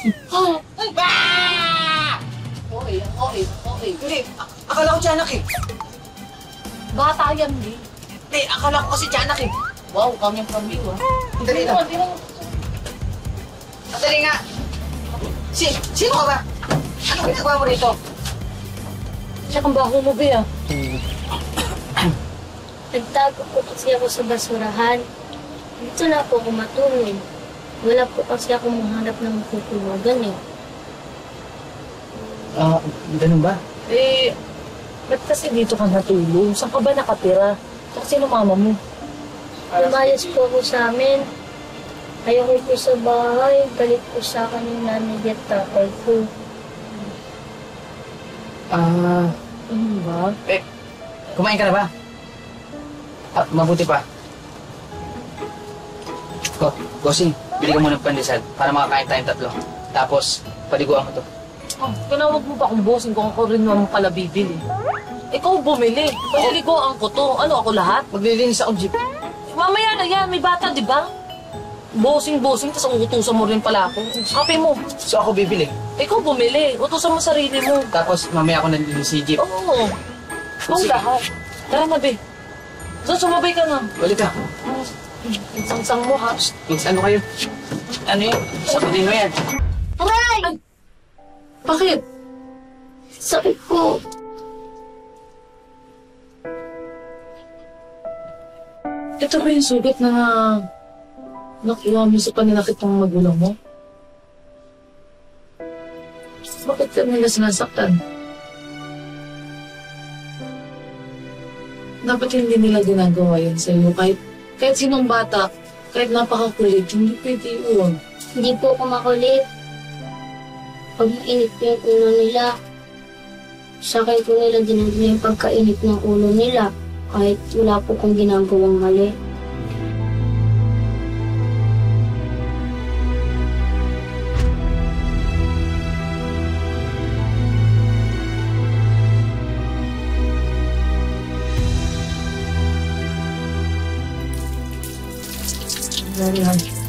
Okay. Hindi, akala ko tiyanak eh. Bata yan, di. Hindi, akala ko kasi tiyanak eh. Wow, coming from you, ah. Dali lang. Dali nga. Sino ka ba? Ano ginagawa mo rito? Siya kang baho mo, Bea. Nagtago po kasi ako sa basurahan. Dito na po ako matulog. Wala po kasi ako mahanap ng matutulugan eh. Ganun ba? Eh, ba't kasi dito ka natulog? Saan ka ba nakatira? Tsaka sino mama mo? Lumayas po ako sa amin. Ayoko po sa bahay. Galit po sa akin yung nanay at tatay ko. Ano ba? Kumain ka na ba? Mabuti pa. Gosing, bili ka muna ng pandesal para makakain tayong tatlo. Tapos, paliguan ko to. Tinawag mo ba akong bossing kung ako rin naman pala bibili? Ikaw bumili. Paliliguan ko to. Ano, ako lahat? Maglilinis ako jeep. Mamaya na yan. May bata, di ba? Bossing, tas uutusan mo rin pala ako. Kape mo. So ako bibili. Ikaw bumili. Utusan mo sarili mo. Tapos mamaya ako nalilinis si jeep. Oo. Ikaw lahat. Tara na, be. So, sumabay ka na. Balik ka. Sangsang mo, ha? Ano kayo? Ano yun? Sakutin mo yan. Aray! Ay! Bakit? Sakit ko. Ito ba yung sugat na nakuha mo sa paninakit ng magulang mo? Bakit ka nila sinasaktan? Dapat hindi nila ginagawa yun sa iyo. Kahit sinong bata, kahit napakakulit, hindi pwede yun. Hindi po ako makulit. Pag mainit po yung ulo nila, sa akin po nila dinadala yung pagkainit ng ulo nila. Kahit wala po kong ginagawang mali. Very hard.